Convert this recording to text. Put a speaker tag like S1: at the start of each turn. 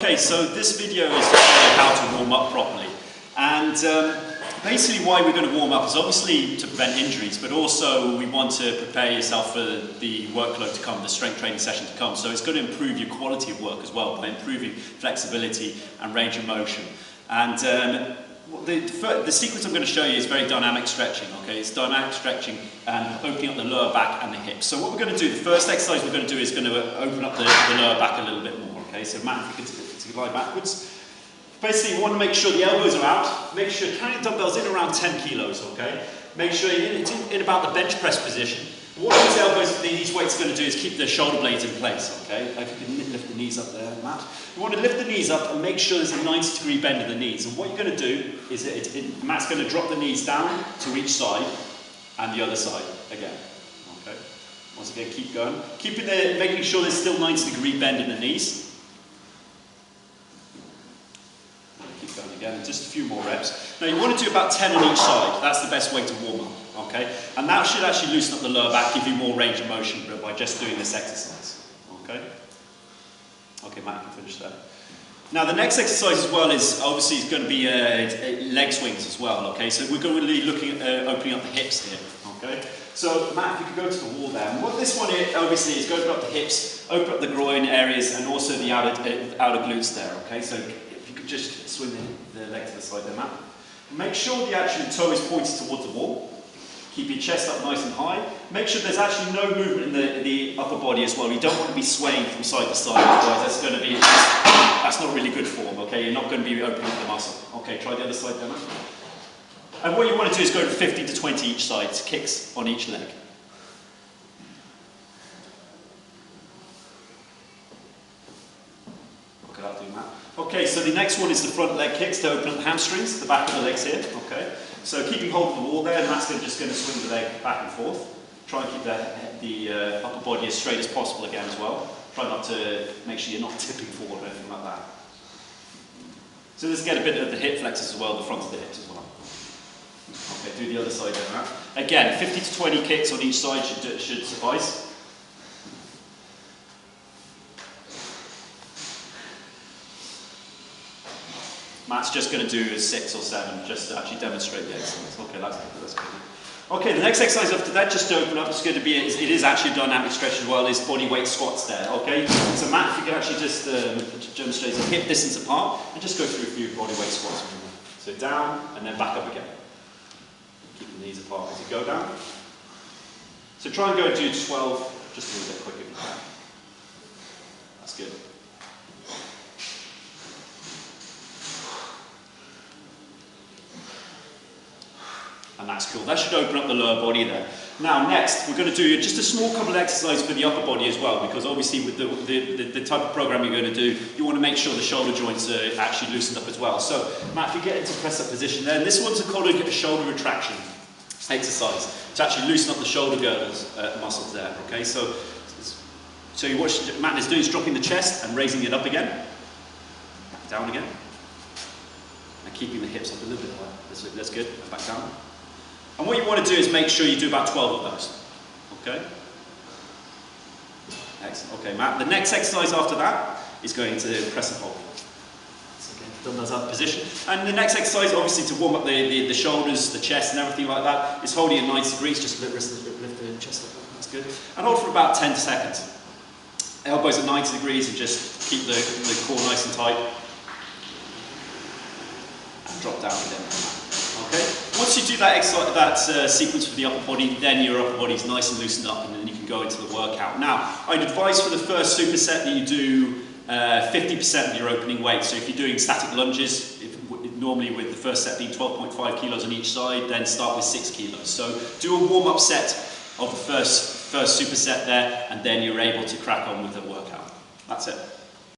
S1: Okay, so this video is to show you how to warm up properly. And basically why we're going to warm up is obviously to prevent injuries, but also we want to prepare yourself for the workload to come, the strength training session to come. So it's going to improve your quality of work as well by improving flexibility and range of motion. And the sequence I'm going to show you is very dynamic stretching, okay? It's dynamic stretching and opening up the lower back and the hips. So what we're going to do, the first exercise we're going to do is going to open up the lower back a little bit more, okay? So Matt, if you could lie backwards. Basically, you want to make sure the elbows are out. Make sure you're carrying dumbbells in around 10 kilos, okay? Make sure you're in about the bench press position. What these elbows, these weights are going to do is keep the shoulder blades in place, okay? If you can lift the knees up there, Matt. You want to lift the knees up and make sure there's a 90-degree bend in the knees. And what you're going to do is Matt's going to drop the knees down to each side and the other side again, okay? Once again, keep going. Making sure there's still 90-degree bend in the knees. Again, just a few more reps. Now you want to do about 10 on each side. That's the best way to warm up, okay? And that should actually loosen up the lower back, give you more range of motion by just doing this exercise, okay? Okay, Matt, you can finish that. Now the next exercise as well is obviously going to be leg swings as well, okay? So we're going to be looking at opening up the hips here, okay? So Matt, if you could go to the wall there. And what this one here, obviously is open up the hips, open up the groin areas, and also the outer glutes there, okay? So just swing the leg to the side there, Matt. Make sure the actual toe is pointed towards the wall. Keep your chest up nice and high. Make sure there's actually no movement in the upper body as well. You don't want to be swaying from side to side, otherwise that's not really good form, okay? You're not going to be opening up the muscle. Okay, try the other side there, Matt. And what you want to do is go to 50 to 20 each side, kicks on each leg. Look at that do, Matt. Okay, so the next one is the front leg kicks to open up the hamstrings, the back of the legs here, okay? So keeping hold of the wall there, and that's just going to swing the leg back and forth. Try and keep the upper body as straight as possible again as well. Try not to make sure you're not tipping forward or anything like that. So let's get a bit of the hip flexors as well, the front of the hips as well. Okay, do the other side there, Matt. Again, 50 to 20 kicks on each side should suffice. Matt's just going to do 6 or 7, just to actually demonstrate the exercise. Okay, that's good. Okay, the next exercise after that, just to open up, is going to be, it is actually a dynamic stretch as well, is body weight squats there, okay? So Matt, if you could actually just demonstrate a hip distance apart, and just go through a few body weight squats. So down, and then back up again. Keep the knees apart as you go down. So try and go do 12, just a little bit quicker if you can. That's good. And that's cool. That should open up the lower body there. Now next, we're going to do just a small couple of exercises for the upper body as well, because obviously with the type of program you're going to do, you want to make sure the shoulder joints are actually loosened up as well. So Matt, if you get into press up position there, and this one's called a shoulder retraction exercise to actually loosen up the shoulder girdles muscles there, okay? So you watch Matt is doing is dropping the chest and raising it up again, down again, and keeping the hips up a little bit higher. That's good, and back down. And what you want to do is make sure you do about 12 of those, okay? Excellent, okay Matt. The next exercise after that is going to press and hold. So again, dumbbells up position. And the next exercise, obviously to warm up the shoulders, the chest and everything like that, is holding at 90 degrees, just lift the chest up, that's good. And hold for about 10 seconds. Elbows at 90 degrees and just keep the core nice and tight. And drop down again. Okay. Once you do that sequence for the upper body, then your upper body is nice and loosened up, and then you can go into the workout. Now, I'd advise for the first superset that you do 50% of your opening weight. So if you're doing static lunges, normally with the first set being 12.5 kilos on each side, then start with 6 kilos. So do a warm-up set of the first superset there, and then you're able to crack on with the workout. That's it.